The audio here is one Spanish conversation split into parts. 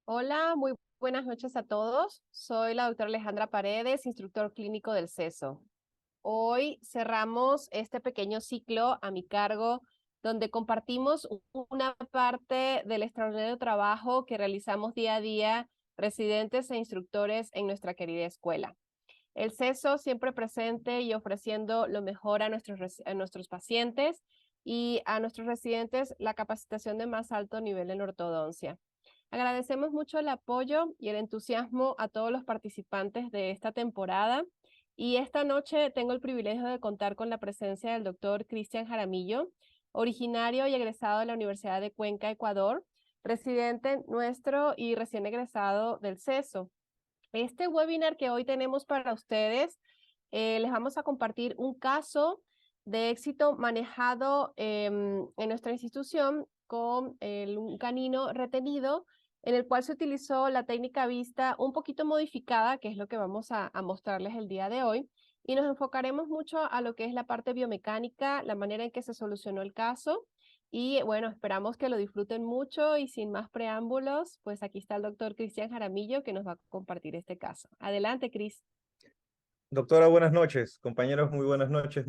Hola, muy buenas noches a todos. Soy la doctora Alejandra Paredes, instructor clínico del CESO. Hoy cerramos este pequeño ciclo a mi cargo, donde compartimos una parte del extraordinario trabajo que realizamos día a día residentes e instructores en nuestra querida escuela. El CESO siempre presente y ofreciendo lo mejor a nuestros pacientes y a nuestros residentes la capacitación de más alto nivel en ortodoncia. Agradecemos mucho el apoyo y el entusiasmo a todos los participantes de esta temporada. Y esta noche tengo el privilegio de contar con la presencia del doctor Cristian Jaramillo, originario y egresado de la Universidad de Cuenca, Ecuador, residente nuestro y recién egresado del CESO. Este webinar que hoy tenemos para ustedes, les vamos a compartir un caso de éxito manejado en nuestra institución con un canino retenido, en el cual se utilizó la técnica vista un poquito modificada, que es lo que vamos a mostrarles el día de hoy, y nos enfocaremos mucho a lo que es la parte biomecánica, la manera en que se solucionó el caso, y bueno, esperamos que lo disfruten mucho y sin más preámbulos, pues aquí está el doctor Cristian Jaramillo que nos va a compartir este caso. Adelante, Cris. Doctora, buenas noches. Compañeros, muy buenas noches.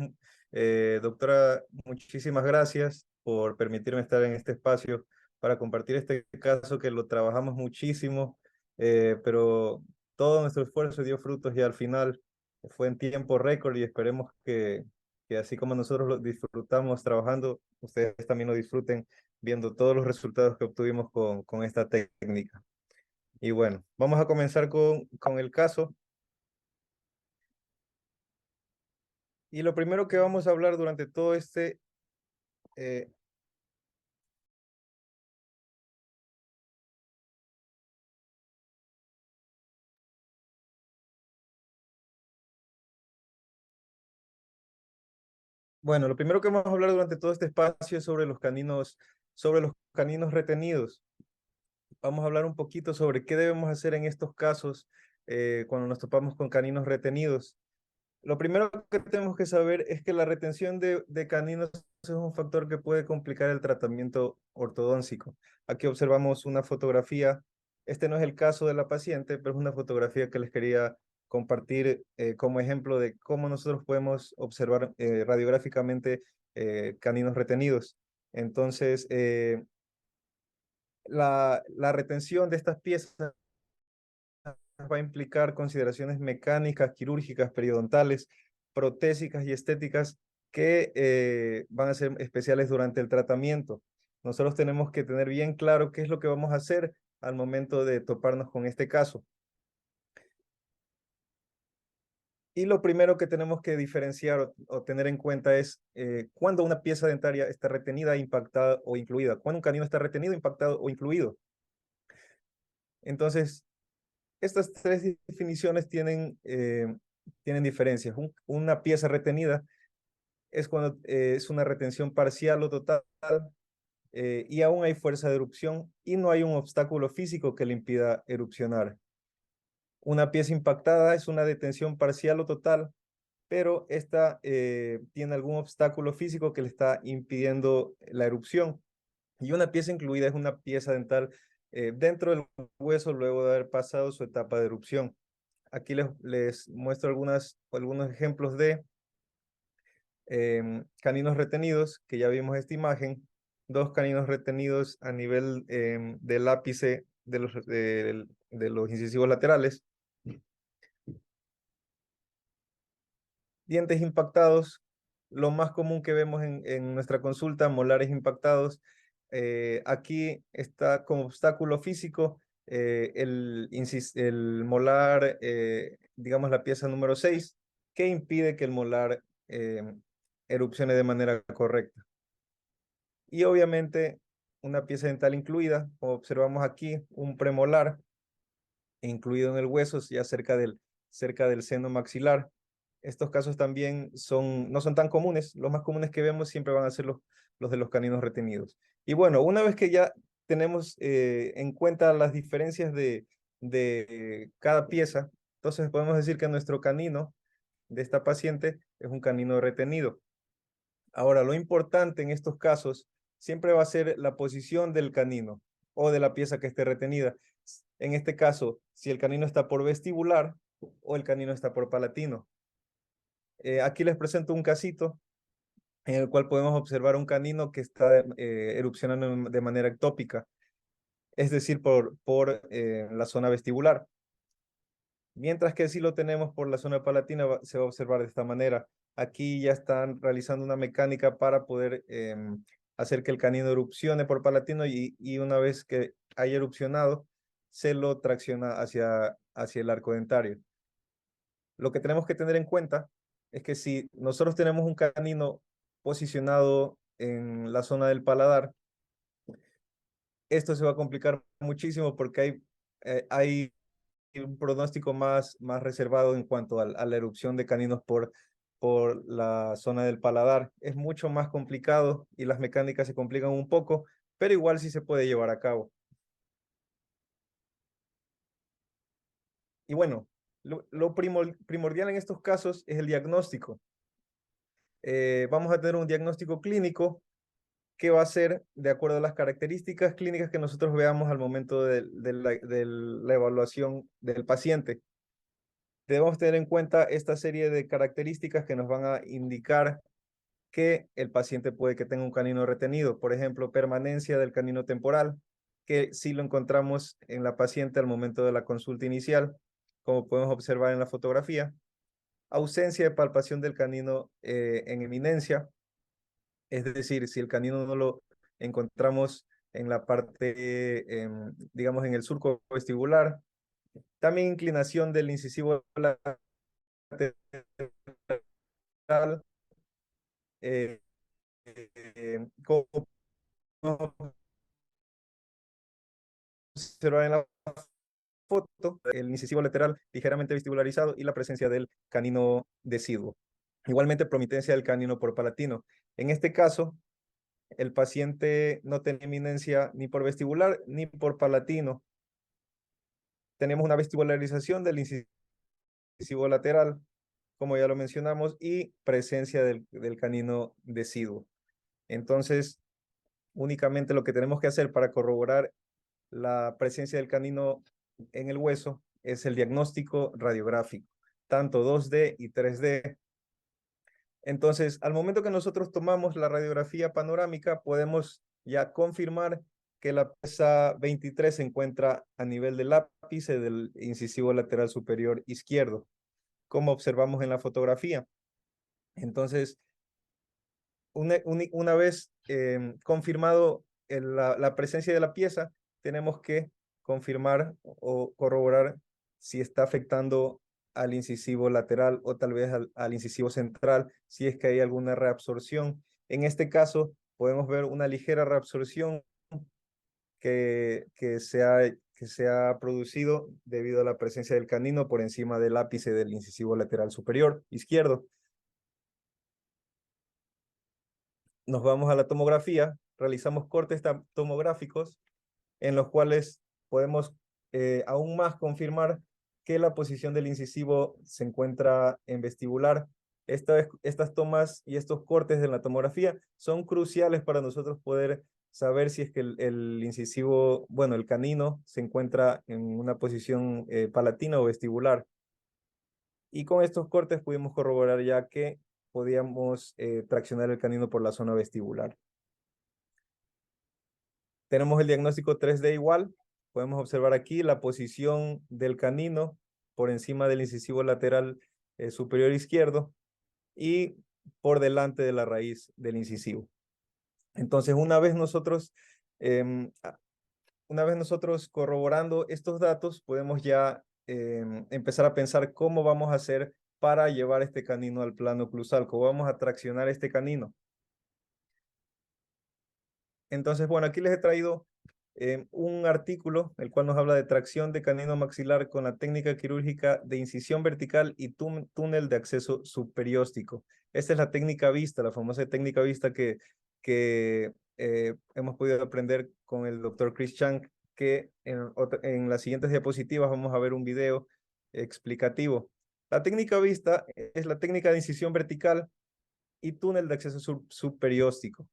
Doctora, muchísimas gracias por permitirme estar en este espacio para compartir este caso que lo trabajamos muchísimo, pero todo nuestro esfuerzo dio frutos y al final fue en tiempo récord y esperemos que así como nosotros lo disfrutamos trabajando, ustedes también lo disfruten viendo todos los resultados que obtuvimos con esta técnica. Y bueno, vamos a comenzar con el caso. Y lo primero que vamos a hablar durante todo eh, bueno, lo primero que vamos a hablar durante todo este espacio es sobre los caninos retenidos. Vamos a hablar un poquito sobre qué debemos hacer en estos casos cuando nos topamos con caninos retenidos. Lo primero que tenemos que saber es que la retención de caninos es un factor que puede complicar el tratamiento ortodóntico. Aquí observamos una fotografía. Este no es el caso de la paciente, pero es una fotografía que les quería compartir como ejemplo de cómo nosotros podemos observar radiográficamente caninos retenidos. Entonces, la retención de estas piezas va a implicar consideraciones mecánicas, quirúrgicas, periodontales, protésicas y estéticas que van a ser especiales durante el tratamiento. Nosotros tenemos que tener bien claro qué es lo que vamos a hacer al momento de toparnos con este caso. Y lo primero que tenemos que diferenciar o tener en cuenta es cuándo una pieza dentaria está retenida, impactada o incluida. Cuándo un canino está retenido, impactado o incluido. Entonces, estas tres definiciones tienen diferencias. Una pieza retenida es cuando es una retención parcial o total y aún hay fuerza de erupción y no hay un obstáculo físico que le impida erupcionar. Una pieza impactada es una detención parcial o total, pero esta tiene algún obstáculo físico que le está impidiendo la erupción. Y una pieza incluida es una pieza dental dentro del hueso luego de haber pasado su etapa de erupción. Aquí les muestro algunos ejemplos de caninos retenidos, que ya vimos esta imagen, dos caninos retenidos a nivel del ápice de los incisivos laterales, dientes impactados, lo más común que vemos en nuestra consulta, molares impactados. Aquí está como obstáculo físico el molar, digamos la pieza número 6 que impide que el molar erupcione de manera correcta. Y obviamente una pieza dental incluida, como observamos aquí, un premolar incluido en el hueso, ya cerca del seno maxilar. Estos casos también no son tan comunes. Los más comunes que vemos siempre van a ser los de los caninos retenidos. Y bueno, una vez que ya tenemos en cuenta las diferencias de cada pieza, entonces podemos decir que nuestro canino de esta paciente es un canino retenido. Ahora, lo importante en estos casos siempre va a ser la posición del canino. o de la pieza que esté retenida. En este caso, si el canino está por vestibular o el canino está por palatino. Aquí les presento un casito en el cual podemos observar un canino que está erupcionando de manera ectópica, es decir, por la zona vestibular. Mientras que si lo tenemos por la zona palatina, se va a observar de esta manera. Aquí ya están realizando una mecánica para poder hacer que el canino erupcione por palatino y una vez que haya erupcionado, se lo tracciona hacia el arco dentario. Lo que tenemos que tener en cuenta es que si nosotros tenemos un canino posicionado en la zona del paladar, esto se va a complicar muchísimo porque hay un pronóstico más reservado en cuanto a la erupción de caninos por la zona del paladar. Es mucho más complicado y las mecánicas se complican un poco, pero igual sí se puede llevar a cabo. Y bueno, lo primordial en estos casos es el diagnóstico. Vamos a tener un diagnóstico clínico que va a ser de acuerdo a las características clínicas que nosotros veamos al momento de la evaluación del paciente. Debemos tener en cuenta esta serie de características que nos van a indicar que el paciente puede que tenga un canino retenido. Por ejemplo, permanencia del canino temporal, que sí lo encontramos en la paciente al momento de la consulta inicial, como podemos observar en la fotografía. Ausencia de palpación del canino en eminencia, es decir, si el canino no lo encontramos en la parte, digamos, en el surco vestibular. También inclinación del incisivo lateral, como podemos observar en la foto, el incisivo lateral ligeramente vestibularizado y la presencia del canino deciduo. Igualmente, promitencia del canino por palatino. En este caso, el paciente no tiene eminencia ni por vestibular ni por palatino. Tenemos una vestibularización del incisivo lateral, como ya lo mencionamos, y presencia del canino deciduo. Entonces, únicamente lo que tenemos que hacer para corroborar la presencia del canino en el hueso es el diagnóstico radiográfico, tanto 2D y 3D. Entonces, al momento que nosotros tomamos la radiografía panorámica, podemos ya confirmar que la pieza 23 se encuentra a nivel del ápice del incisivo lateral superior izquierdo, como observamos en la fotografía. Entonces, una vez confirmado la presencia de la pieza, tenemos que confirmar o corroborar si está afectando al incisivo lateral o tal vez al incisivo central, si es que hay alguna reabsorción. En este caso, podemos ver una ligera reabsorción que se ha producido debido a la presencia del canino por encima del ápice del incisivo lateral superior izquierdo. Nos vamos a la tomografía, realizamos cortes tomográficos en los cuales podemos aún más confirmar que la posición del incisivo se encuentra en vestibular. Estas tomas y estos cortes de la tomografía son cruciales para nosotros poder saber si es que el incisivo, bueno, el canino se encuentra en una posición palatina o vestibular. Y con estos cortes pudimos corroborar ya que podíamos traccionar el canino por la zona vestibular. Tenemos el diagnóstico 3D igual. Podemos observar aquí la posición del canino por encima del incisivo lateral superior izquierdo y por delante de la raíz del incisivo. Entonces, una vez nosotros corroborando estos datos, podemos ya empezar a pensar cómo vamos a hacer para llevar este canino al plano oclusal, cómo vamos a traccionar este canino. Entonces, bueno, aquí les he traído un artículo, el cual nos habla de tracción de canino maxilar con la técnica quirúrgica de incisión vertical y túnel de acceso subperióstico. Esta es la técnica vista, la famosa técnica vista que hemos podido aprender con el doctor Chris Chang, que en las siguientes diapositivas vamos a ver un video explicativo. La técnica vista es la técnica de incisión vertical y túnel de acceso subperióstico.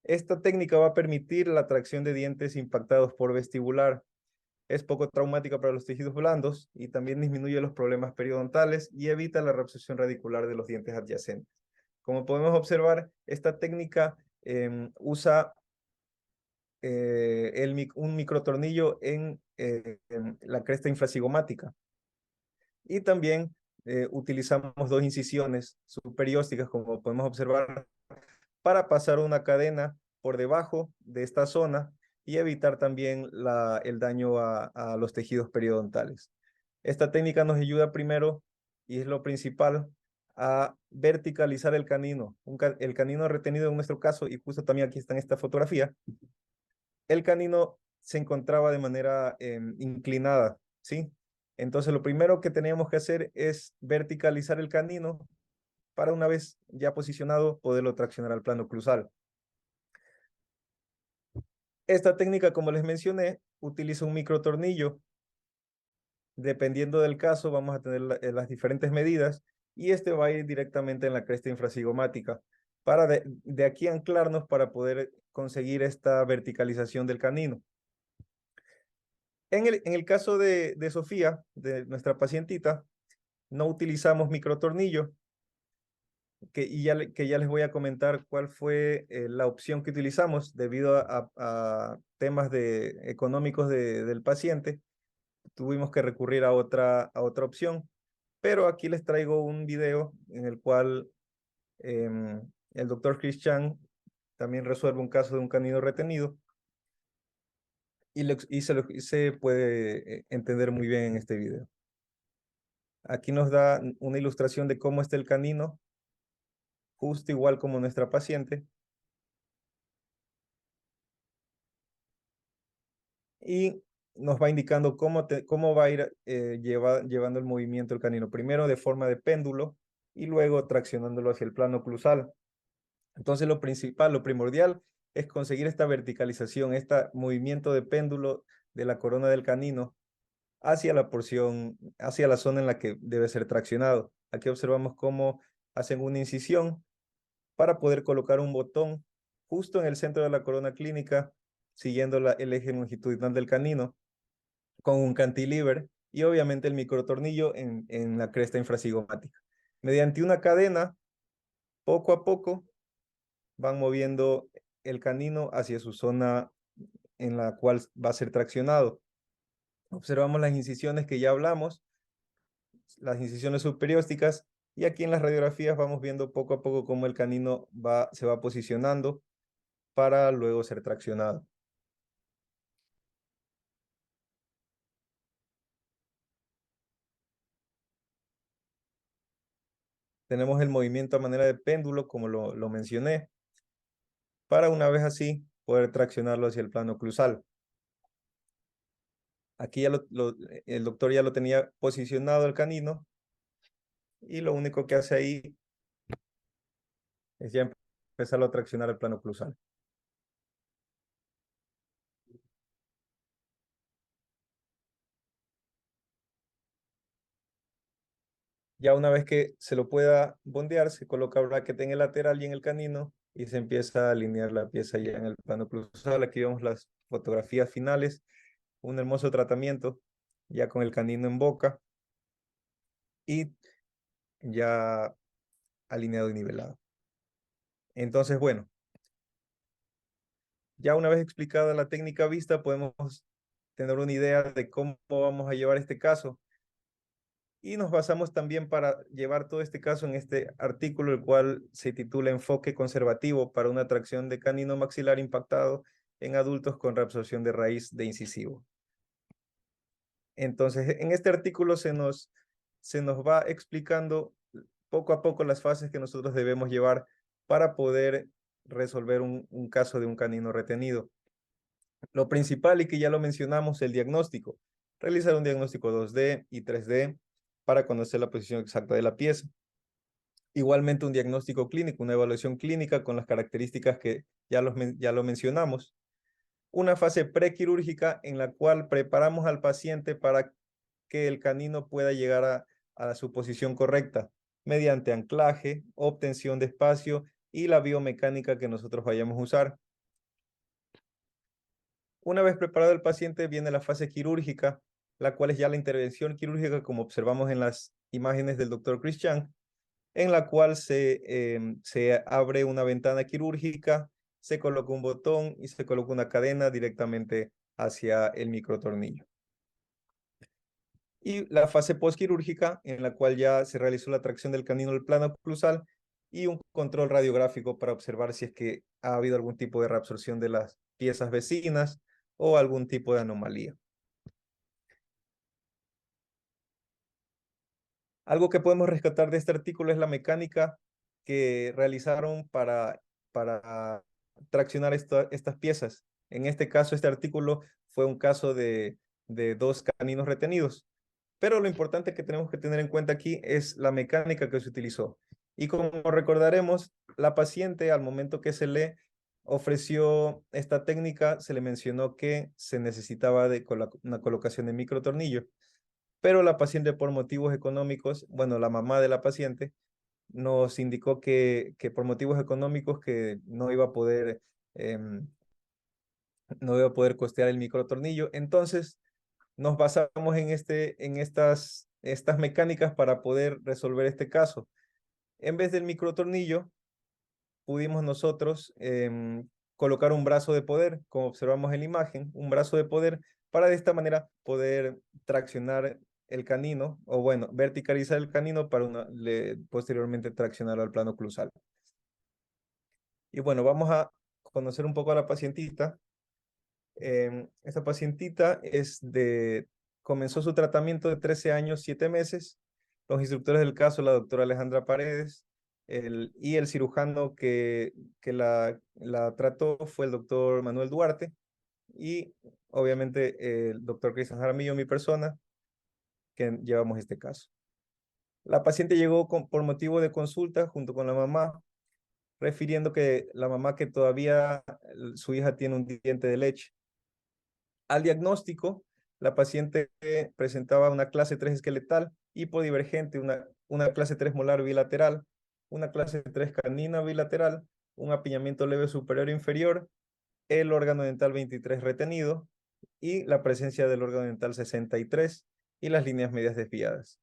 Esta técnica va a permitir la tracción de dientes impactados por vestibular. Es poco traumática para los tejidos blandos y también disminuye los problemas periodontales y evita la reabscesión radicular de los dientes adyacentes. Como podemos observar, esta técnica usa un microtornillo en la cresta infracigomática. Y también utilizamos dos incisiones superiósticas, como podemos observar, para pasar una cadena por debajo de esta zona y evitar también el daño a los tejidos periodontales. Esta técnica nos ayuda primero, y es lo principal, a verticalizar el canino. El canino retenido en nuestro caso, y justo también aquí está en esta fotografía, el canino se encontraba de manera inclinada, ¿sí? Entonces lo primero que teníamos que hacer es verticalizar el canino para, una vez ya posicionado, poderlo traccionar al plano cruzal. Esta técnica, como les mencioné, utiliza un microtornillo. Dependiendo del caso, vamos a tener las diferentes medidas y este va a ir directamente en la cresta infracigomática para de aquí anclarnos para poder conseguir esta verticalización del canino. En el caso de Sofía, de nuestra pacientita, no utilizamos microtornillo, que ya les voy a comentar cuál fue la opción que utilizamos debido a temas económicos del paciente. Tuvimos que recurrir a otra opción, pero aquí les traigo un video en el cual el doctor Christian también resuelve un caso de un canino retenido y se puede entender muy bien en este video. Aquí nos da una ilustración de cómo está el canino, justo igual como nuestra paciente. Y nos va indicando cómo va a ir llevando el movimiento el canino. Primero de forma de péndulo y luego traccionándolo hacia el plano oclusal. Entonces lo principal, lo primordial es conseguir esta verticalización, este movimiento de péndulo de la corona del canino hacia la porción, hacia la zona en la que debe ser traccionado. Aquí observamos cómo hacen una incisión para poder colocar un botón justo en el centro de la corona clínica, siguiendo el eje longitudinal del canino, con un cantilever y obviamente el microtornillo en la cresta infracigomática. Mediante una cadena, poco a poco, van moviendo el canino hacia su zona en la cual va a ser traccionado. Observamos las incisiones que ya hablamos, las incisiones subperiósticas, y aquí en las radiografías vamos viendo poco a poco cómo el canino se va posicionando para luego ser traccionado. Tenemos el movimiento a manera de péndulo, como lo mencioné, para una vez así poder traccionarlo hacia el plano oclusal. Aquí ya el doctor ya lo tenía posicionado el canino y lo único que hace ahí es ya empezarlo a traccionar al plano oclusal. Ya una vez que se lo pueda bondear, se coloca bracket en el lateral y en el canino y se empieza a alinear la pieza ya en el plano oclusal. Aquí vemos las fotografías finales, un hermoso tratamiento ya con el canino en boca y ya alineado y nivelado. Entonces, bueno, ya una vez explicada la técnica vista, podemos tener una idea de cómo vamos a llevar este caso. Y nos basamos también para llevar todo este caso en este artículo, el cual se titula Enfoque conservativo para una tracción de canino maxilar impactado en adultos con reabsorción de raíz de incisivo. Entonces, en este artículo se nos va explicando poco a poco las fases que nosotros debemos llevar para poder resolver un caso de un canino retenido. Lo principal, y que ya lo mencionamos, el diagnóstico. Realizar un diagnóstico 2D y 3D para conocer la posición exacta de la pieza. Igualmente un diagnóstico clínico, una evaluación clínica con las características que ya lo mencionamos. Una fase prequirúrgica en la cual preparamos al paciente para que el canino pueda llegar a su posición correcta mediante anclaje, obtención de espacio y la biomecánica que nosotros vayamos a usar. Una vez preparado el paciente, viene la fase quirúrgica, la cual es ya la intervención quirúrgica, como observamos en las imágenes del doctor Christian, en la cual se abre una ventana quirúrgica, se coloca un botón y se coloca una cadena directamente hacia el microtornillo. Y la fase postquirúrgica, en la cual ya se realizó la tracción del canino del plano oclusal y un control radiográfico para observar si es que ha habido algún tipo de reabsorción de las piezas vecinas o algún tipo de anomalía. Algo que podemos rescatar de este artículo es la mecánica que realizaron para traccionar estas piezas. En este caso, este artículo fue un caso de dos caninos retenidos. Pero lo importante que tenemos que tener en cuenta aquí es la mecánica que se utilizó. Y como recordaremos, la paciente al momento que se le ofreció esta técnica, se le mencionó que se necesitaba de una colocación de microtornillo. Pero la paciente por motivos económicos, bueno, la mamá de la paciente nos indicó que por motivos económicos que em, no iba a poder costear el microtornillo. Entonces, nos basamos en estas mecánicas para poder resolver este caso. En vez del microtornillo, pudimos nosotros colocar un brazo de poder, como observamos en la imagen, un brazo de poder, para de esta manera poder traccionar el canino, o bueno, verticalizar el canino para posteriormente traccionarlo al plano oclusal. Y bueno, vamos a conocer un poco a la pacientita. Esta pacientita comenzó su tratamiento de 13 años, 7 meses. Los instructores del caso, la doctora Alejandra Paredes, y el cirujano que la trató fue el doctor Manuel Duarte, y obviamente el doctor Cristian Jaramillo, mi persona, que llevamos este caso. La paciente llegó por motivo de consulta junto con la mamá, refiriendo que la mamá que todavía su hija tiene un diente de leche. Al diagnóstico, la paciente presentaba una clase 3 esqueletal hipodivergente, una clase 3 molar bilateral, una clase 3 canina bilateral, un apiñamiento leve superior e inferior, el órgano dental 23 retenido y la presencia del órgano dental 63 y las líneas medias desviadas.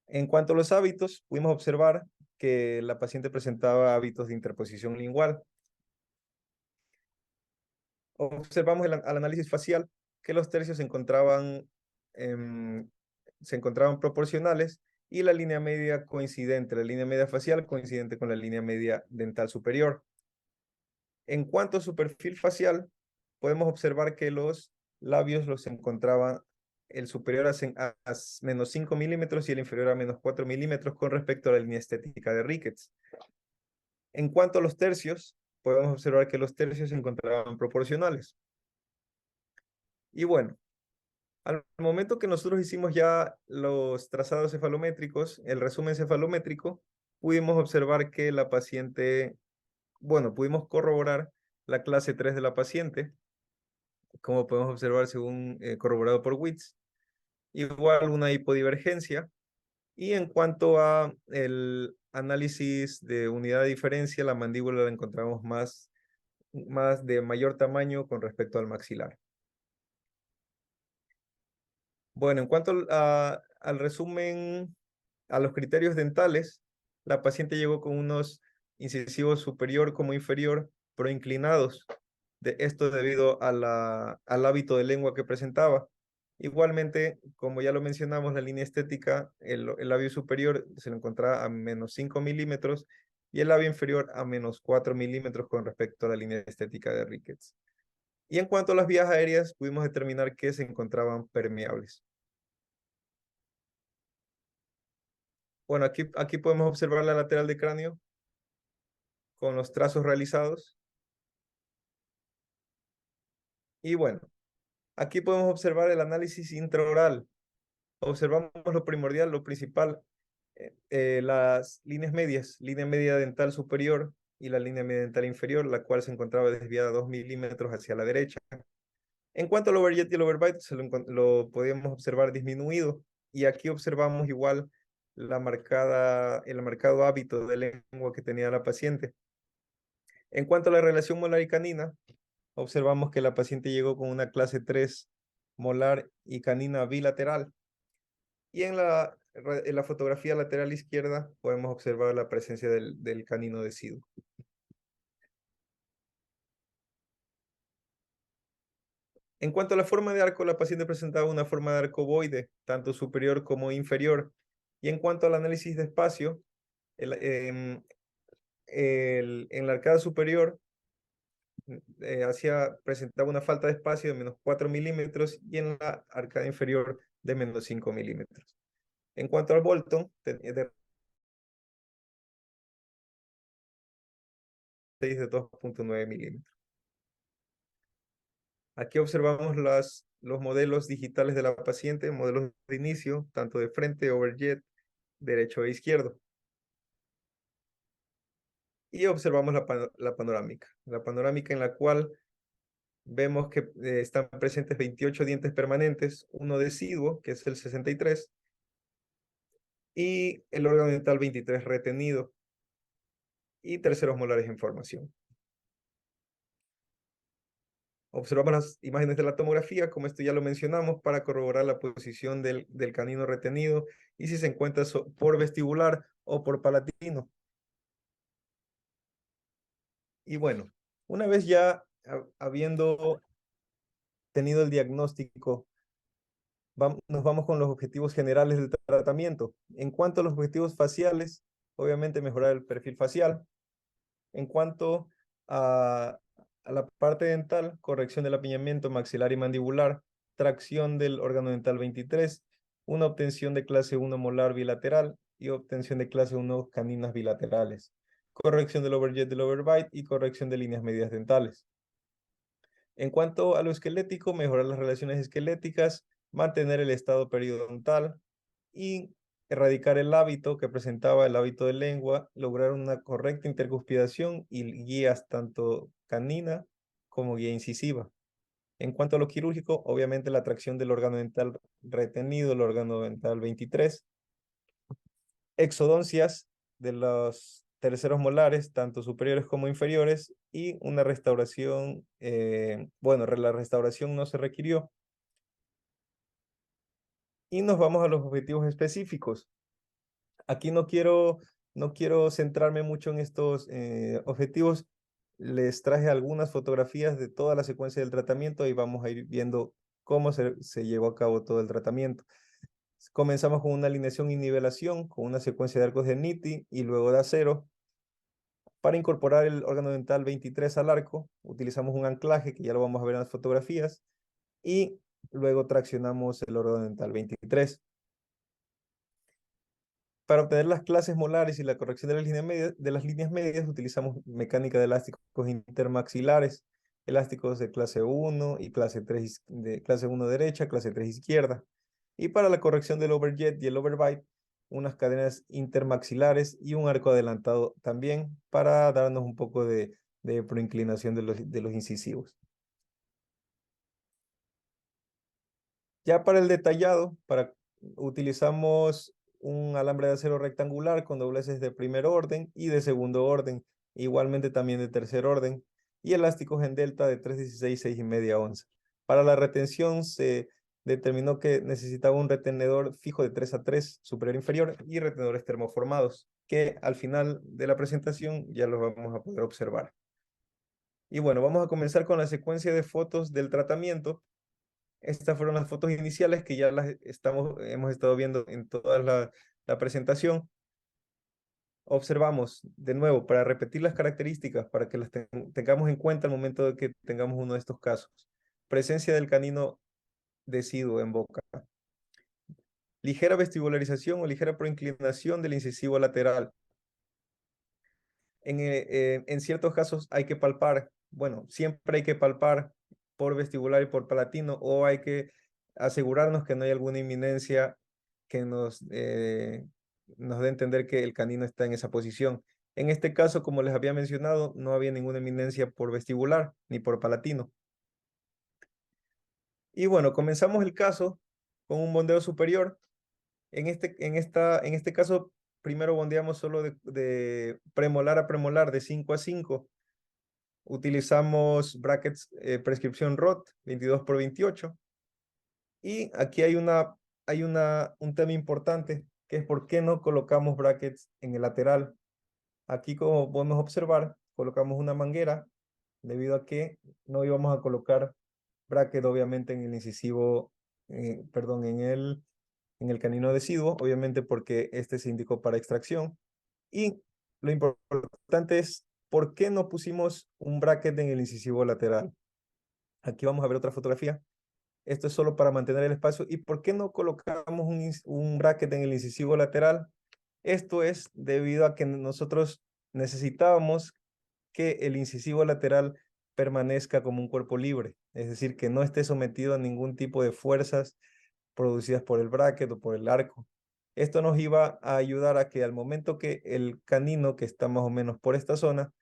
En cuanto a los hábitos, pudimos observar que la paciente presentaba hábitos de interposición lingual. Observamos al análisis facial que los tercios se encontraban proporcionales y la línea media coincidente, la línea media facial coincidente con la línea media dental superior. En cuanto a su perfil facial, podemos observar que los labios los encontraban el superior a menos 5 milímetros y el inferior a menos 4 milímetros con respecto a la línea estética de Ricketts. En cuanto a los tercios, podemos observar que los tercios se encontraban proporcionales. Y bueno, al momento que nosotros hicimos ya los trazados cefalométricos, el resumen cefalométrico, pudimos observar que la paciente, bueno, pudimos corroborar la clase 3 de la paciente, como podemos observar según corroborado por Witts, igual una hipodivergencia. Y en cuanto a el análisis de unidad de diferencia, la mandíbula la encontramos más de mayor tamaño con respecto al maxilar. Bueno, en cuanto al resumen, a los criterios dentales, la paciente llegó con unos incisivos superior como inferior, pero inclinados. Esto debido al hábito de lengua que presentaba. Igualmente, como ya lo mencionamos, la línea estética, el labio superior se lo encontraba a menos 5 milímetros y el labio inferior a menos 4 milímetros con respecto a la línea estética de Ricketts. Y en cuanto a las vías aéreas, pudimos determinar que se encontraban permeables. Bueno, aquí podemos observar la lateral de cráneo con los trazos realizados. Y bueno, aquí podemos observar el análisis intraoral. Observamos lo primordial, lo principal, las líneas medias, línea media dental superior y la línea media dental inferior, la cual se encontraba desviada 2 milímetros hacia la derecha. En cuanto al overjet y el overbite, lo podíamos observar disminuido. Y aquí observamos igual el marcado hábito de lengua que tenía la paciente. En cuanto a la relación molar y canina, observamos que la paciente llegó con una clase 3 molar y canina bilateral. Y en la fotografía lateral izquierda podemos observar la presencia del canino deciduo. En cuanto a la forma de arco, la paciente presentaba una forma de arco ovoide, tanto superior como inferior. Y en cuanto al análisis de espacio, en la arcada superior presentaba una falta de espacio de -4 milímetros y en la arcada inferior de -5 milímetros. En cuanto al Bolton, de 6 de 2,9 milímetros. Aquí observamos los modelos digitales de la paciente, modelos de inicio, tanto de frente, overjet, derecho e izquierdo. Y observamos la panorámica. La panorámica en la cual vemos que están presentes 28 dientes permanentes, uno deciduo, que es el 63, y el órgano dental 23 retenido, y terceros molares en formación. Observamos las imágenes de la tomografía, como esto ya lo mencionamos, para corroborar la posición del canino retenido y si se encuentra por vestibular o por palatino. Y bueno, una vez ya habiendo tenido el diagnóstico, nos vamos con los objetivos generales del tratamiento. En cuanto a los objetivos faciales, obviamente mejorar el perfil facial. En cuanto a la parte dental, corrección del apiñamiento maxilar y mandibular, tracción del órgano dental 23, una obtención de clase 1 molar bilateral y obtención de clase 1 caninas bilaterales, corrección del overjet del overbite y corrección de líneas medias dentales. En cuanto a lo esquelético, mejorar las relaciones esqueléticas, mantener el estado periodontal y erradicar el hábito que presentaba el hábito de lengua, lograr una correcta intercuspidación y guías tanto canina como guía incisiva. En cuanto a lo quirúrgico, obviamente la tracción del órgano dental retenido, el órgano dental 23, exodoncias de los terceros molares, tanto superiores como inferiores, y una restauración, bueno, la restauración no se requirió. Y nos vamos a los objetivos específicos. Aquí no quiero centrarme mucho en estos objetivos. Les traje algunas fotografías de toda la secuencia del tratamiento y vamos a ir viendo cómo se llevó a cabo todo el tratamiento. Comenzamos con una alineación y nivelación, con una secuencia de arcos de Nitti y luego de acero. Para incorporar el órgano dental 23 al arco, utilizamos un anclaje que ya lo vamos a ver en las fotografías y luego traccionamos el órgano dental 23. Para obtener las clases molares y la corrección de las líneas medias, utilizamos mecánica de elásticos intermaxilares, elásticos de clase 1 y clase 3, de clase 1 derecha, clase 3 izquierda. Y para la corrección del overjet y el overbite, unas cadenas intermaxilares y un arco adelantado también para darnos un poco de proinclinación de los incisivos. Ya para el detallado, utilizamos un alambre de acero rectangular con dobleces de primer orden y de segundo orden, igualmente también de tercer orden, y elásticos en delta de 3,16, 6,5 onzas. Para la retención se determinó que necesitaba un retenedor fijo de 3 a 3, superior e inferior, y retenedores termoformados, que al final de la presentación ya los vamos a poder observar. Y bueno, vamos a comenzar con la secuencia de fotos del tratamiento. Estas fueron las fotos iniciales que ya hemos estado viendo en toda la presentación. Observamos, de nuevo, para repetir las características, para que las tengamos en cuenta al momento de que tengamos uno de estos casos. Presencia del canino deciduo en boca. Ligera vestibularización o ligera proinclinación del incisivo lateral. En ciertos casos hay que palpar, bueno, siempre hay que palpar por vestibular y por palatino, o hay que asegurarnos que no hay alguna inminencia que nos dé a entender que el canino está en esa posición. En este caso, como les había mencionado, no había ninguna eminencia por vestibular ni por palatino. Y bueno, comenzamos el caso con un bondeo superior. En este caso, primero bondeamos solo de premolar a premolar, de 5 a 5. utilizamos brackets prescripción ROT 22 por 28. Y aquí un tema importante, que es por qué no colocamos brackets en el lateral. Aquí, como podemos observar, colocamos una manguera debido a que no íbamos a colocar bracket obviamente en el incisivo, perdón, en el canino deciduo, obviamente porque este se indicó para extracción. Y lo importante es, ¿por qué no pusimos un bracket en el incisivo lateral? Aquí vamos a ver otra fotografía. Esto es solo para mantener el espacio. ¿Y por qué no colocamos un bracket en el incisivo lateral? Esto es debido a que nosotros necesitábamos que el incisivo lateral permanezca como un cuerpo libre, es decir, que no esté sometido a ningún tipo de fuerzas producidas por el bracket o por el arco. Esto nos iba a ayudar a que al momento que el canino, que está más o menos por esta zona,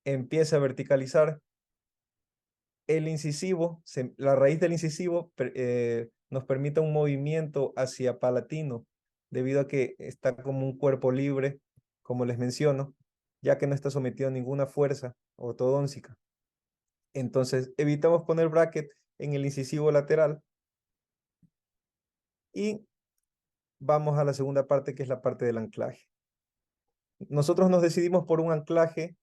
empiece a verticalizar, el incisivo, la raíz del incisivo nos permite un movimiento hacia palatino, debido a que está como un cuerpo libre, como les menciono, ya que no está sometido a ninguna fuerza ortodóntica. Entonces, evitamos poner bracket en el incisivo lateral y vamos a la segunda parte, que es la parte del anclaje. Nosotros nos decidimos por un anclaje,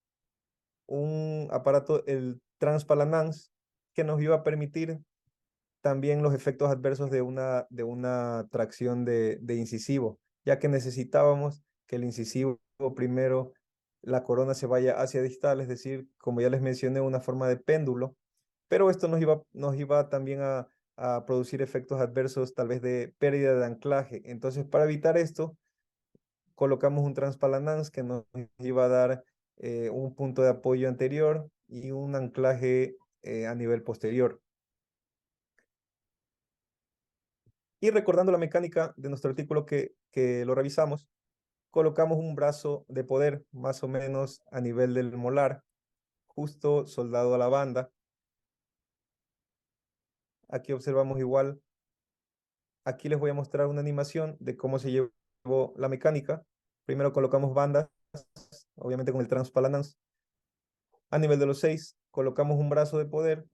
un aparato, el Transpalanance, que nos iba a permitir también los efectos adversos de una tracción de incisivo, ya que necesitábamos que el incisivo primero, la corona se vaya hacia distal, es decir, como ya les mencioné, una forma de péndulo, pero esto nos iba también a producir efectos adversos, tal vez de pérdida de anclaje. Entonces, para evitar esto, colocamos un transpalanance que nos iba a dar un punto de apoyo anterior y un anclaje a nivel posterior. Y recordando la mecánica de nuestro artículo que lo revisamos, colocamos un brazo de poder más o menos a nivel del molar, justo soldado a la banda. Aquí observamos igual, aquí les voy a mostrar una animación de cómo se llevó la mecánica. Primero colocamos bandas, obviamente con el transpalanance. A nivel de los 6, colocamos un brazo de poder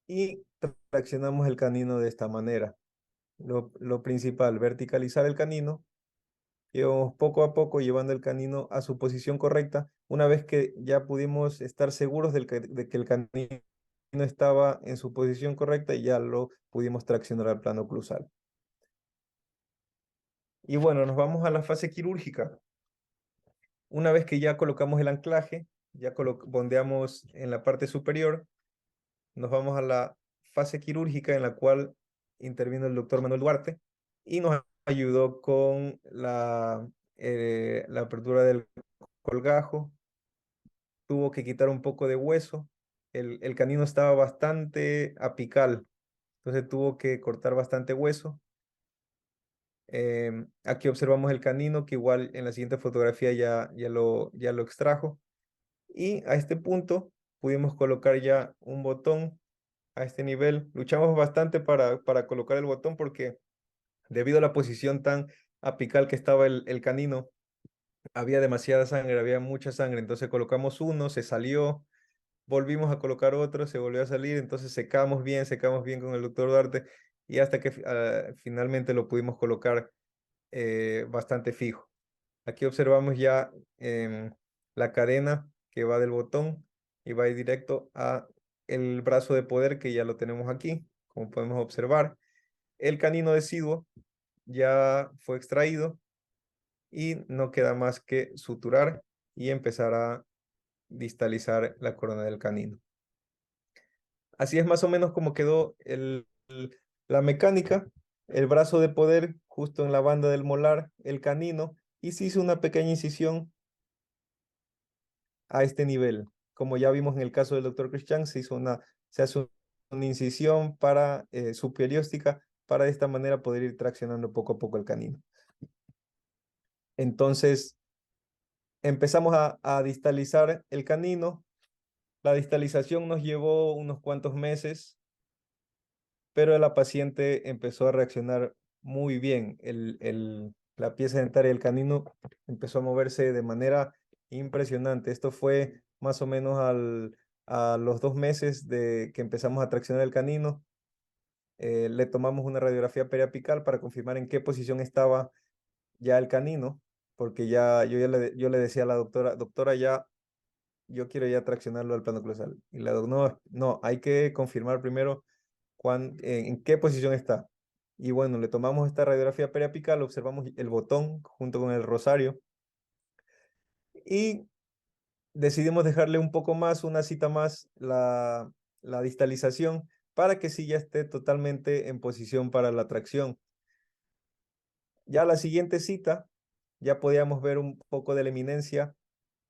y traccionamos el canino de esta manera. Lo principal, verticalizar el canino. Íbamos poco a poco llevando el canino a su posición correcta. Una vez que ya pudimos estar seguros de que el canino estaba en su posición correcta, ya lo pudimos traccionar al plano oclusal. Y bueno, nos vamos a la fase quirúrgica. Una vez que ya colocamos el anclaje, ya bondeamos en la parte superior, nos vamos a la fase quirúrgica, en la cual intervino el doctor Manuel Duarte y nos ayudó con la apertura del colgajo. Tuvo que quitar un poco de hueso. El canino estaba bastante apical, entonces tuvo que cortar bastante hueso. Aquí observamos el canino, que igual en la siguiente fotografía ya lo extrajo. Y a este punto pudimos colocar ya un botón a este nivel. Luchamos bastante para colocar el botón, porque debido a la posición tan apical que estaba el canino, había demasiada sangre, había mucha sangre. Entonces colocamos uno, se salió, volvimos a colocar otro, se volvió a salir. Entonces secamos bien con el doctor Duarte, y hasta que finalmente lo pudimos colocar bastante fijo. Aquí observamos ya la cadena que va del botón y va directo a el brazo de poder, que ya lo tenemos aquí, como podemos observar. El canino deciduo ya fue extraído y no queda más que suturar y empezar a distalizar la corona del canino. Así es más o menos como quedó la mecánica. El brazo de poder justo en la banda del molar, el canino, y se hizo una pequeña incisión a este nivel. Como ya vimos en el caso del doctor Christian, se hace una incisión para subperióstica, para de esta manera poder ir traccionando poco a poco el canino. Entonces empezamos a distalizar el canino. La distalización nos llevó unos cuantos meses, pero la paciente empezó a reaccionar muy bien. La pieza dentaria del canino empezó a moverse de manera impresionante. Esto fue más o menos a los 2 meses de que empezamos a traccionar el canino, le tomamos una radiografía periapical para confirmar en qué posición estaba ya el canino, porque yo le decía a la doctora, doctora, ya yo quiero ya traccionarlo al plano closal. Y la doctora, no, no, hay que confirmar primero en qué posición está. Y bueno, le tomamos esta radiografía periapical, observamos el botón junto con el rosario y decidimos dejarle un poco más, una cita más, la distalización para que sí ya esté totalmente en posición para la tracción. Ya la siguiente cita, ya podíamos ver un poco de la eminencia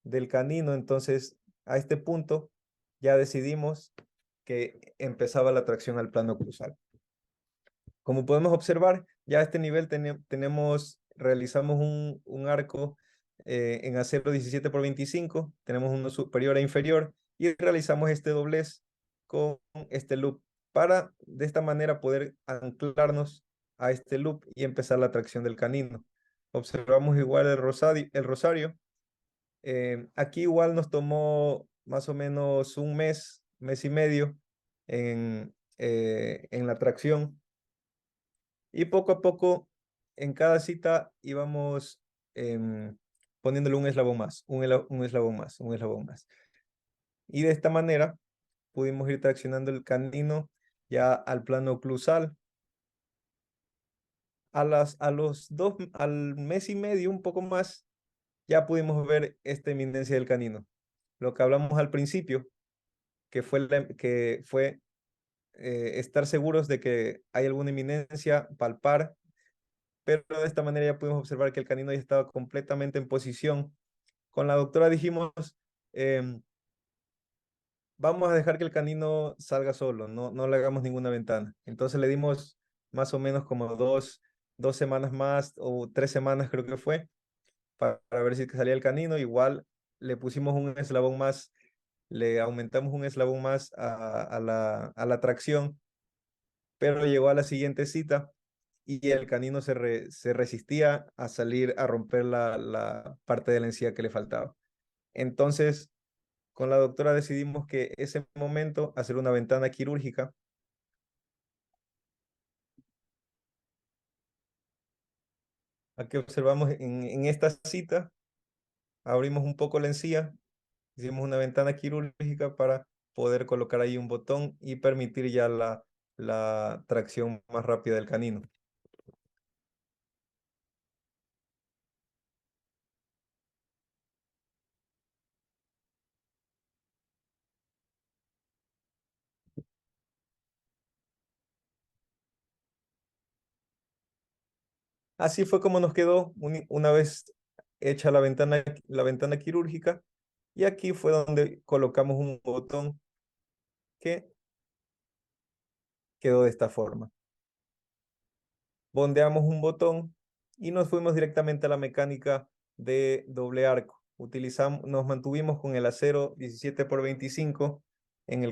del canino, entonces a este punto ya decidimos que empezaba la tracción al plano cruzal. Como podemos observar, ya a este nivel realizamos un arco en acero 17 por 25, tenemos uno superior e inferior y realizamos este doblez con este loop para de esta manera poder anclarnos a este loop y empezar la tracción del canino. Observamos igual el rosario. Aquí igual nos tomó más o menos un mes y medio en la tracción y poco a poco, en cada cita íbamos poniéndole un eslabón más, un eslabón más, un eslabón más. Y de esta manera pudimos ir traccionando el canino ya al plano oclusal. Al mes y medio, un poco más, ya pudimos ver esta eminencia del canino. Lo que hablamos al principio, que fue estar seguros de que hay alguna eminencia, palpar, pero de esta manera ya pudimos observar que el canino ya estaba completamente en posición. Con la doctora dijimos, em, vamos a dejar que el canino salga solo, no le hagamos ninguna ventana. Entonces le dimos más o menos como dos semanas más o 3 semanas creo que fue, para ver si salía el canino. Igual le pusimos un eslabón más, le aumentamos un eslabón más a la tracción, pero llegó a la siguiente cita y el canino se resistía a salir a romper la parte de la encía que le faltaba. Entonces, con la doctora decidimos que ese momento hacer una ventana quirúrgica. Aquí observamos en esta cita, abrimos un poco la encía, hicimos una ventana quirúrgica para poder colocar ahí un botón y permitir ya la tracción más rápida del canino. Así fue como nos quedó una vez hecha la ventana quirúrgica. Y aquí fue donde colocamos un botón que quedó de esta forma. Bondeamos un botón y nos fuimos directamente a la mecánica de doble arco. Nos mantuvimos con el acero 17 por 25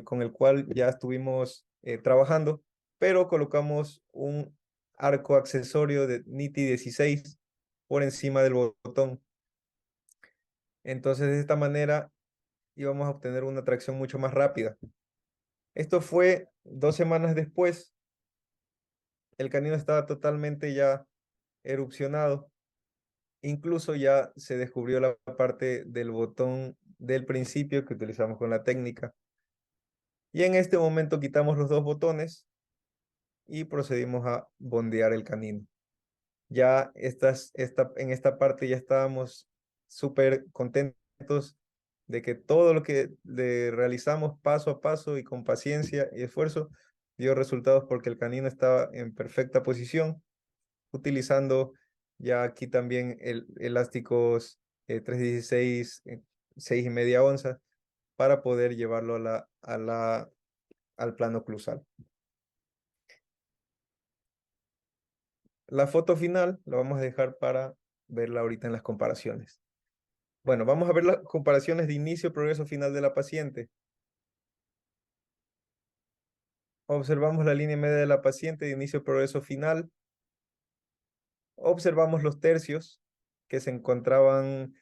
con el cual ya estuvimos trabajando, pero colocamos un arco accesorio de NITI 16 por encima del botón. Entonces de esta manera íbamos a obtener una tracción mucho más rápida. Esto fue 2 semanas después. El canino estaba totalmente ya erupcionado. Incluso ya se descubrió la parte del botón del principio que utilizamos con la técnica. Y en este momento quitamos los dos botones y procedimos a bondear el canino. Ya en esta parte ya estábamos súper contentos de que todo lo que le realizamos paso a paso y con paciencia y esfuerzo dio resultados porque el canino estaba en perfecta posición, utilizando ya aquí también elásticos 316, 6,5 onzas para poder llevarlo al plano oclusal. La foto final la vamos a dejar para verla ahorita en las comparaciones. Bueno, vamos a ver las comparaciones de inicio, progreso, final de la paciente. Observamos la línea media de la paciente de inicio, progreso, final. Observamos los tercios que se encontraban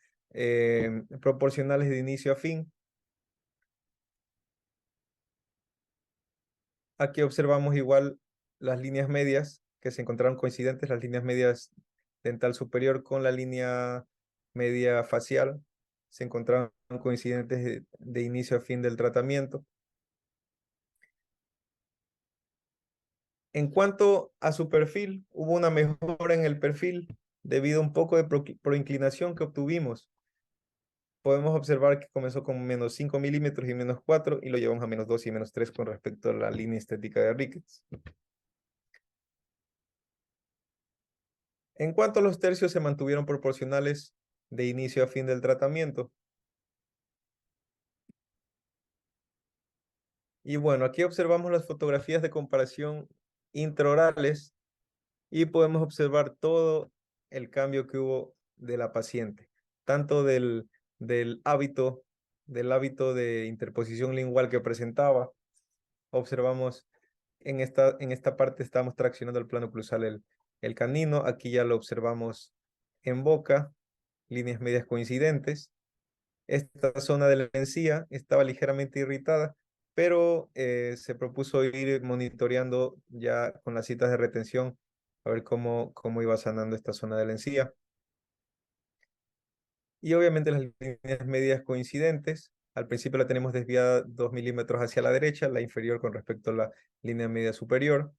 proporcionales de inicio a fin. Aquí observamos igual las líneas medias que se encontraron coincidentes, las líneas medias dental superior con la línea media facial se encontraron coincidentes de inicio a fin del tratamiento. En cuanto a su perfil, hubo una mejora en el perfil debido a un poco de proinclinación que obtuvimos. Podemos observar que comenzó con menos 5 milímetros y menos 4 y lo llevamos a menos 2 y menos 3 con respecto a la línea estética de Ricketts. En cuanto a los tercios, se mantuvieron proporcionales de inicio a fin del tratamiento. Y bueno, aquí observamos las fotografías de comparación intraorales y podemos observar todo el cambio que hubo de la paciente, tanto del hábito de interposición lingual que presentaba. Observamos en esta parte estamos traccionando el plano cruzal el canino, aquí ya lo observamos en boca, líneas medias coincidentes. Esta zona de la encía estaba ligeramente irritada, pero se propuso ir monitoreando ya con las citas de retención a ver cómo iba sanando esta zona de la encía. Y obviamente las líneas medias coincidentes. Al principio la tenemos desviada 2 milímetros hacia la derecha, la inferior con respecto a la línea media superior.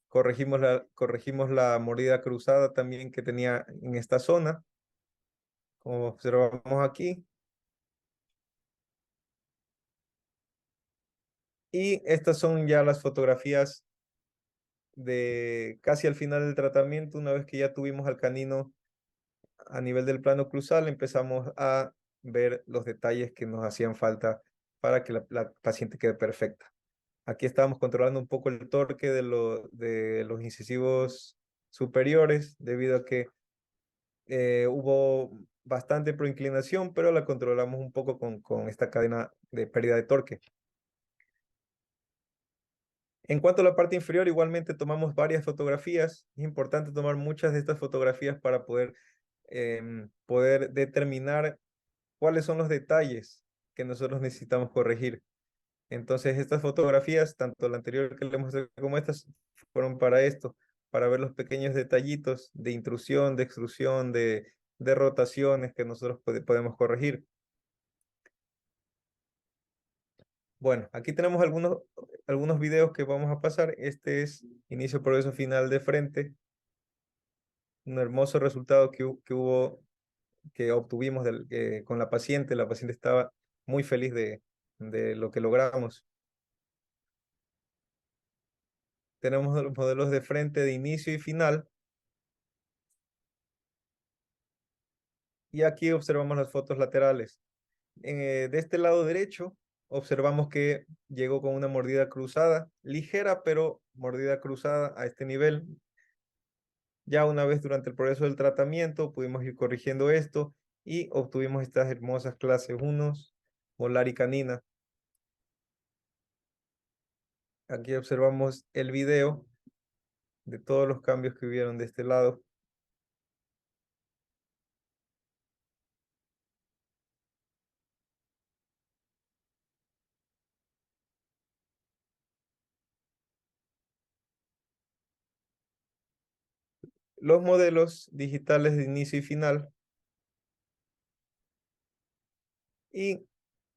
Corregimos la mordida cruzada también que tenía en esta zona, como observamos aquí. Y estas son ya las fotografías de casi al final del tratamiento. Una vez que ya tuvimos al canino a nivel del plano cruzal, empezamos a ver los detalles que nos hacían falta para que la paciente quede perfecta. Aquí estábamos controlando un poco el torque de los incisivos superiores, debido a que hubo bastante proinclinación, pero la controlamos un poco con esta cadena de pérdida de torque. En cuanto a la parte inferior, igualmente tomamos varias fotografías. Es importante tomar muchas de estas fotografías para poder determinar cuáles son los detalles que nosotros necesitamos corregir. Entonces, estas fotografías, tanto la anterior que le mostré como estas, fueron para esto, para ver los pequeños detallitos de intrusión, de extrusión, de rotaciones que nosotros podemos corregir. Bueno, aquí tenemos algunos videos que vamos a pasar. Este es inicio, progreso, final de frente. Un hermoso resultado que obtuvimos con la paciente. La paciente estaba muy feliz de lo que logramos. Tenemos los modelos de frente de inicio y final. Y aquí observamos las fotos laterales. De este lado derecho, observamos que llegó con una mordida cruzada, ligera, pero mordida cruzada a este nivel. Ya una vez durante el progreso del tratamiento, pudimos ir corrigiendo esto y obtuvimos estas hermosas clases 1, molar y canina. Aquí observamos el video de todos los cambios que hubieron de este lado. Los modelos digitales de inicio y final y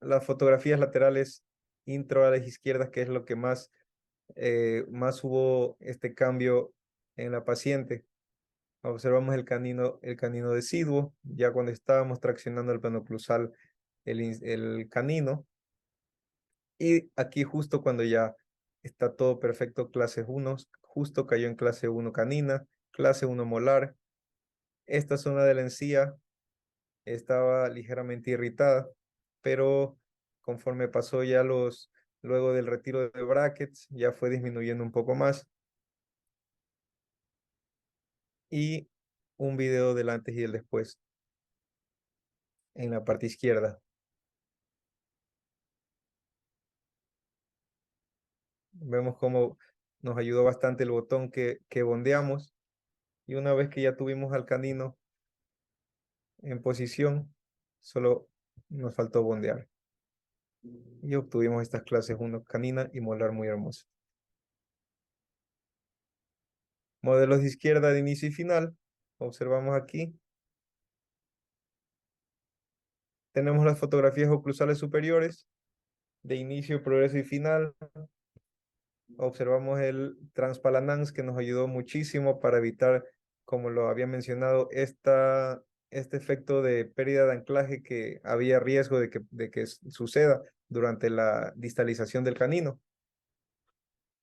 las fotografías laterales intraorales izquierdas, que es lo que más hubo este cambio en la paciente. Observamos el canino deciduo, ya cuando estábamos traccionando el plano cruzal el canino. Y aquí justo cuando ya está todo perfecto, clase 1, justo cayó en clase 1 canina, clase 1 molar. Esta zona de la encía estaba ligeramente irritada, pero conforme pasó luego del retiro de brackets, ya fue disminuyendo un poco más. Y un video del antes y el después en la parte izquierda. Vemos cómo nos ayudó bastante el botón que bondeamos. Y una vez que ya tuvimos al canino en posición, solo nos faltó bondear. y obtuvimos estas clases 1 canina y molar muy hermosas. Modelos de izquierda de inicio y final. Observamos aquí. Tenemos las fotografías oclusales superiores de inicio, progreso y final. Observamos el transpalanans que nos ayudó muchísimo para evitar, como lo había mencionado, este efecto de pérdida de anclaje que había riesgo de que suceda durante la distalización del canino,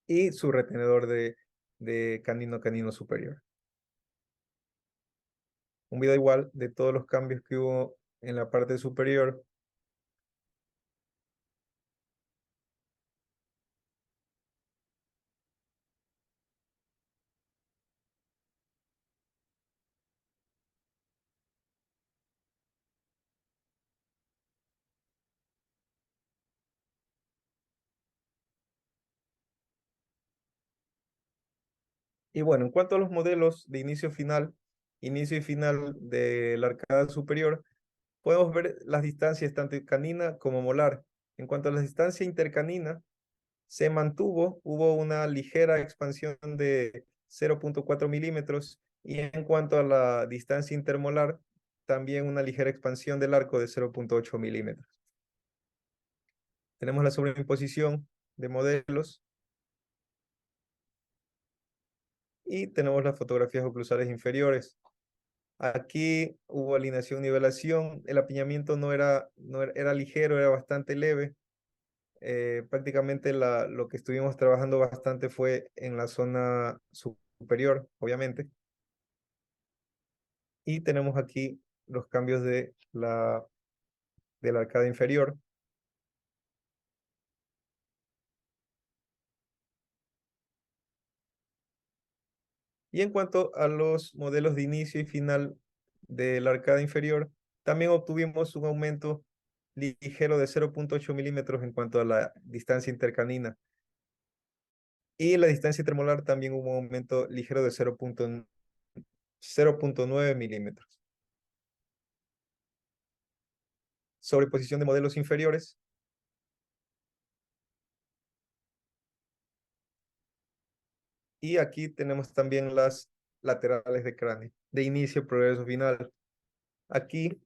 y su retenedor de canino superior. Un video igual de todos los cambios que hubo en la parte superior. Y bueno, en cuanto a los modelos de inicio y final de la arcada superior, podemos ver las distancias tanto canina como molar. En cuanto a la distancia intercanina, se mantuvo, hubo una ligera expansión de 0.4 milímetros, y en cuanto a la distancia intermolar, también una ligera expansión del arco de 0.8 milímetros. Tenemos la sobreimposición de modelos y tenemos las fotografías oclusales inferiores. Aquí hubo alineación, nivelación, el apiñamiento era ligero, era bastante leve. Prácticamente lo que estuvimos trabajando bastante fue en la zona superior, obviamente. Y tenemos aquí los cambios de la arcada inferior. Y en cuanto a los modelos de inicio y final de la arcada inferior, también obtuvimos un aumento ligero de 0.8 milímetros en cuanto a la distancia intercanina. Y la distancia intermolar también hubo un aumento ligero de 0.9 milímetros. Sobreposición de modelos inferiores. Y aquí tenemos también las laterales de cráneo, de inicio, progreso, final. Aquí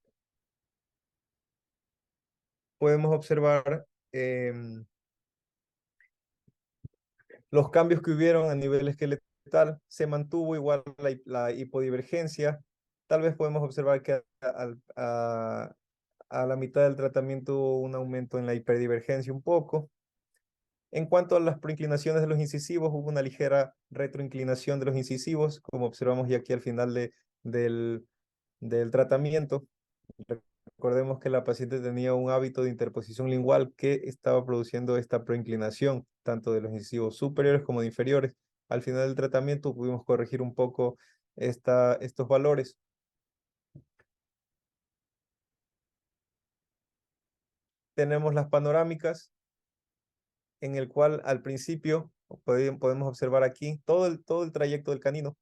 podemos observar los cambios que hubieron a nivel esqueletal. Se mantuvo igual la hipodivergencia. Tal vez podemos observar que a la mitad del tratamiento hubo un aumento en la hiperdivergencia un poco. En cuanto a las proinclinaciones de los incisivos, hubo una ligera retroinclinación de los incisivos, como observamos ya aquí al final del tratamiento. Recordemos que la paciente tenía un hábito de interposición lingual que estaba produciendo esta proinclinación, tanto de los incisivos superiores como de inferiores. Al final del tratamiento pudimos corregir un poco estos valores. Tenemos las panorámicas, en el cual al principio podemos observar aquí todo el trayecto del canino,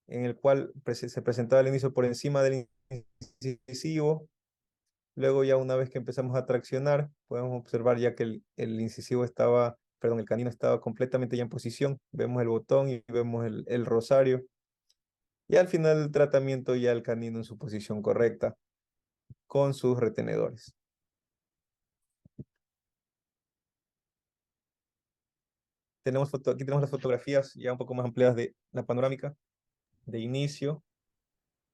en el cual se presentaba el inicio por encima del incisivo. Luego ya una vez que empezamos a traccionar, podemos observar ya que el incisivo estaba, perdón, el canino estaba completamente ya en posición. Vemos el botón y vemos el rosario. Y al final del tratamiento ya el canino en su posición correcta con sus retenedores. Aquí tenemos las fotografías ya un poco más ampliadas de la panorámica de inicio.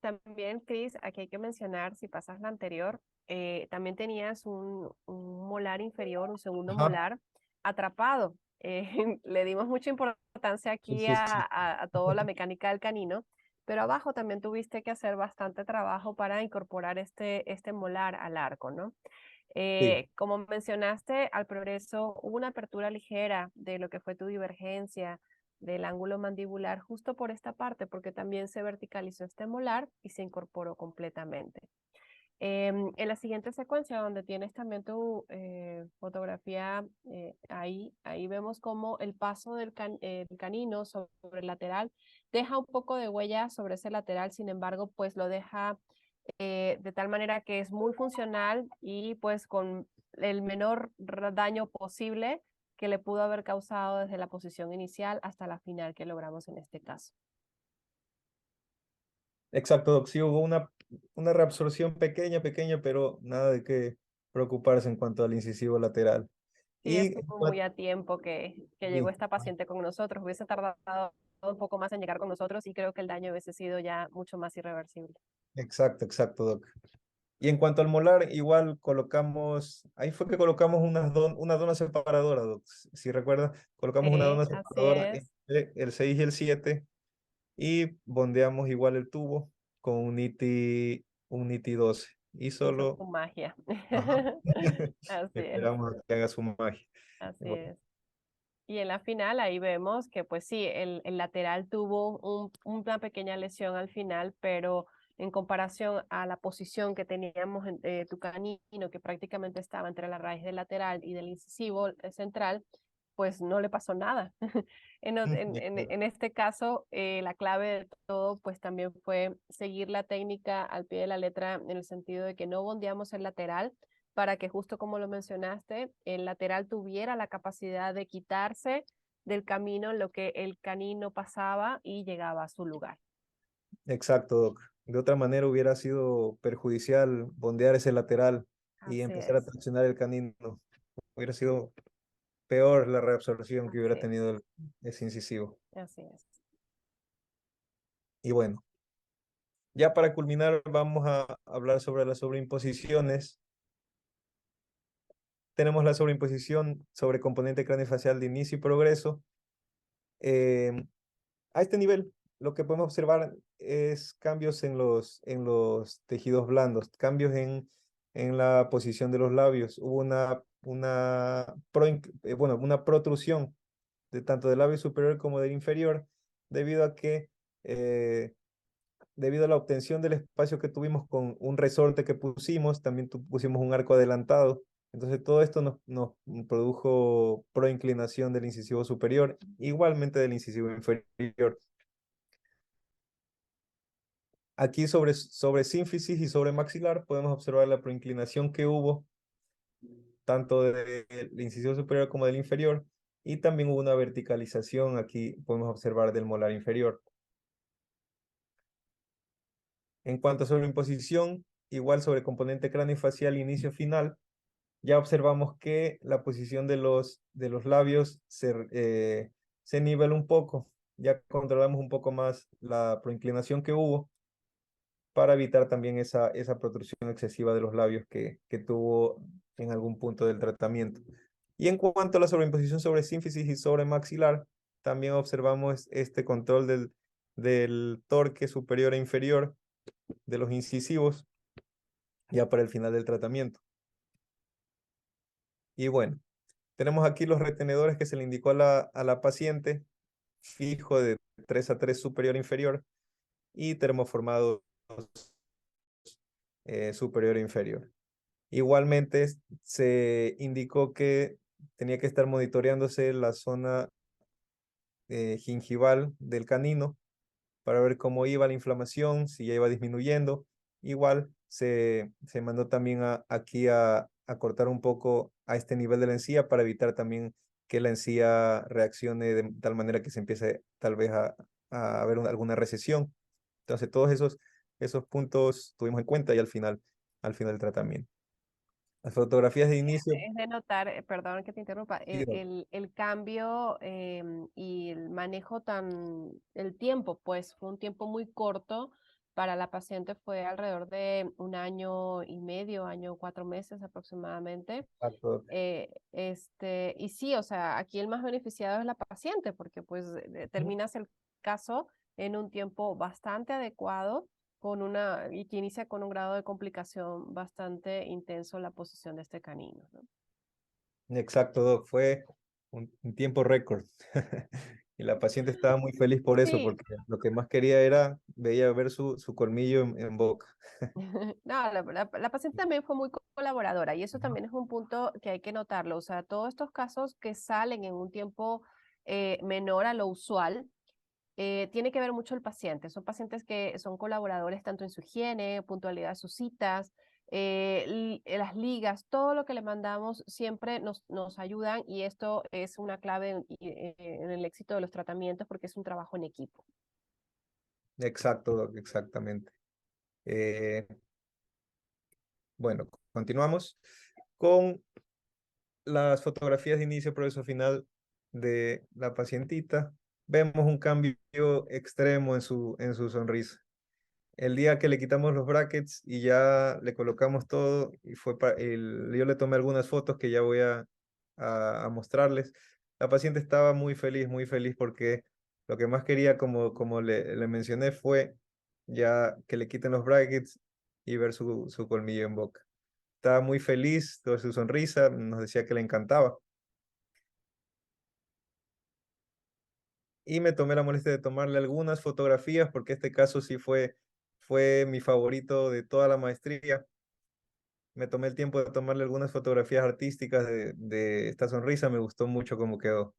También, Cris, aquí hay que mencionar, si pasas la anterior, también tenías un molar inferior, un segundo Ajá. molar atrapado. Le dimos mucha importancia Sí, aquí sí, sí. a toda la mecánica del canino, pero abajo también tuviste que hacer bastante trabajo para incorporar este molar al arco, ¿no? Sí. Como mencionaste, al progreso hubo una apertura ligera de lo que fue tu divergencia del ángulo mandibular justo por esta parte, porque también se verticalizó este molar y se incorporó completamente. En la siguiente secuencia, donde tienes también tu fotografía, ahí vemos como el paso del canino sobre el lateral deja un poco de huella sobre ese lateral, sin embargo, pues lo deja de tal manera que es muy funcional y pues con el menor daño posible que le pudo haber causado desde la posición inicial hasta la final que logramos en este caso. Exacto, Doc. Sí hubo una reabsorción pequeña, pequeña, pero nada de qué preocuparse en cuanto al incisivo lateral. Sí, Y estuvo muy a tiempo que llegó sí, esta paciente con nosotros. Hubiese tardado un poco más en llegar con nosotros y creo que el daño hubiese sido ya mucho más irreversible. exacto, exacto, Doc. Y en cuanto al molar, igual colocamos, ahí fue que colocamos una dona separadora, Doc. Si recuerdas, colocamos una dona Así separadora es, entre el 6 y el 7 y bondeamos igual el tubo con un NITI 12. Y hizo solo, su magia. ajá, Así es, esperamos a que haga su magia. Y así bueno, es. Y en la final ahí vemos que pues sí, el lateral tuvo una pequeña lesión al final, pero en comparación a la posición que teníamos en tu canino, que prácticamente estaba entre la raíz del lateral y del incisivo central, pues no le pasó nada. En este caso, la clave de todo pues también fue seguir la técnica al pie de la letra en el sentido de que no bondeamos el lateral, para que justo como lo mencionaste, el lateral tuviera la capacidad de quitarse del camino en lo que el canino pasaba y llegaba a su lugar. exacto, Doc. De otra manera hubiera sido perjudicial bondear ese lateral y Así empezar a es, traccionar el canino. Hubiera sido peor la reabsorción que así hubiera es, tenido ese incisivo. así es. Y bueno, ya para culminar vamos a hablar sobre las sobreimposiciones. Tenemos la sobreimposición sobre componente craneofacial de inicio y progreso. Eh, a este nivel, lo que podemos observar es cambios en los tejidos blandos, cambios en la posición de los labios. Hubo una protrusión de tanto del labio superior como del inferior, debido a que, debido a la obtención del espacio que tuvimos con un resorte que pusimos, también pusimos un arco adelantado. Entonces todo esto nos produjo proinclinación del incisivo superior, igualmente del incisivo inferior. Aquí sobre sínfisis y sobre maxilar podemos observar la proinclinación que hubo tanto del incisivo superior como del inferior, y también hubo una verticalización, aquí podemos observar del molar inferior. En cuanto a sobreimposición, igual sobre componente craneofacial inicio-final, ya observamos que la posición de los labios se nivela un poco, ya controlamos un poco más la proinclinación que hubo para evitar también esa protrusión excesiva de los labios que tuvo en algún punto del tratamiento. Y en cuanto a la sobreimposición sobre sínfisis y sobre maxilar, también observamos este control del torque superior e inferior de los incisivos ya para el final del tratamiento. Y bueno, tenemos aquí los retenedores que se le indicó a la paciente, fijo de 3 a 3 superior e inferior y termoformados superior e inferior. Igualmente se indicó que tenía que estar monitoreándose la zona gingival del canino para ver cómo iba la inflamación, si ya iba disminuyendo. Igual se mandó también aquí a cortar un poco a este nivel de la encía para evitar también que la encía reaccione de tal manera que se empiece tal vez a haber alguna recesión. Entonces todos esos puntos tuvimos en cuenta y al final del tratamiento. Las fotografías de inicio, Es de notar, perdón que te interrumpa, sí, el cambio y el manejo el tiempo, pues fue un tiempo muy corto para la paciente, fue alrededor de 1 año y medio, 1 año 4 meses aproximadamente. doctor. Y sí, o sea, aquí el más beneficiado es la paciente, porque pues terminas el caso en un tiempo bastante adecuado y que inicia con un grado de complicación bastante intenso la posición de este canino, ¿no? Exacto, Doc, fue un tiempo récord. Y la paciente estaba muy feliz por eso, Sí, porque lo que más quería era, veía ver su colmillo en boca. no, la paciente también fue muy colaboradora y eso también es un punto que hay que notarlo. O sea, todos estos casos que salen en un tiempo menor a lo usual, tiene que ver mucho el paciente. Son pacientes que son colaboradores tanto en su higiene, puntualidad de sus citas, las ligas, todo lo que le mandamos siempre nos ayudan y esto es una clave en el éxito de los tratamientos porque es un trabajo en equipo. Exacto, Doc, exactamente. Eh, bueno, continuamos con las fotografías de inicio, progreso final de la pacientita. Vemos un cambio extremo en su sonrisa. El día que le quitamos los brackets y ya le colocamos todo, y yo le tomé algunas fotos que ya voy a mostrarles. La paciente estaba muy feliz porque lo que más quería, como le mencioné, fue ya que le quiten los brackets y ver su colmillo en boca. Estaba muy feliz, toda su sonrisa, nos decía que le encantaba. Y me tomé la molestia de tomarle algunas fotografías porque este caso sí fue mi favorito de toda la maestría. Me tomé el tiempo de tomarle algunas fotografías artísticas de esta sonrisa, me gustó mucho cómo quedó.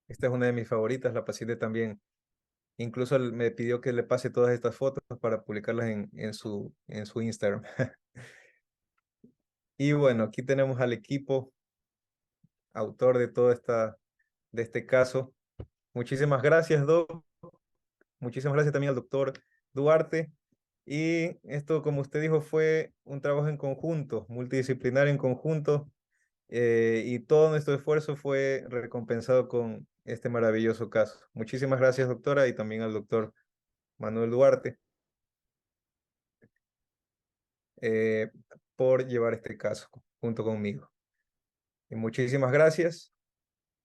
Esta es una de mis favoritas, la paciente también. Incluso me pidió que le pase todas estas fotos para publicarlas en su Instagram. Y bueno, aquí tenemos al equipo autor de de este caso. Muchísimas gracias, Doc. Muchísimas gracias también al doctor Duarte. Y esto, como usted dijo, fue un trabajo en conjunto, multidisciplinario en conjunto, y todo nuestro esfuerzo fue recompensado con este maravilloso caso. Muchísimas gracias, doctora, y también al doctor Manuel Duarte, eh, por llevar este caso junto conmigo. Y muchísimas gracias.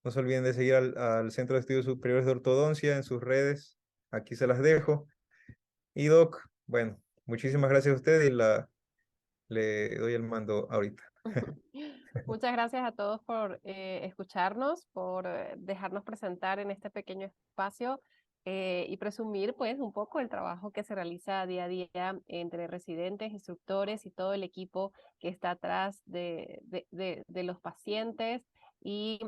No se olviden de seguir al Centro de Estudios Superiores de Ortodoncia en sus redes. Aquí se las dejo. Y Doc, bueno, muchísimas gracias a usted y le doy el mando ahorita. Muchas gracias a todos por escucharnos, por dejarnos presentar en este pequeño espacio y presumir pues un poco el trabajo que se realiza día a día entre residentes, instructores y todo el equipo que está atrás de los pacientes. Y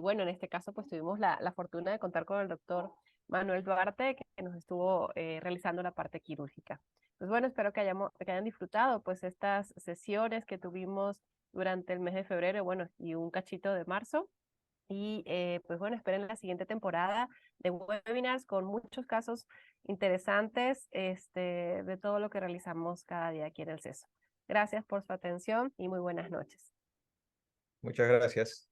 bueno, en este caso pues tuvimos la fortuna de contar con el doctor Manuel Duarte que nos estuvo realizando la parte quirúrgica. Pues bueno, espero que hayan disfrutado pues estas sesiones que tuvimos durante el mes de febrero, bueno, y un cachito de marzo. Y pues bueno, esperen la siguiente temporada de webinars con muchos casos interesantes de todo lo que realizamos cada día aquí en el CESO. Gracias por su atención y muy buenas noches. Muchas gracias.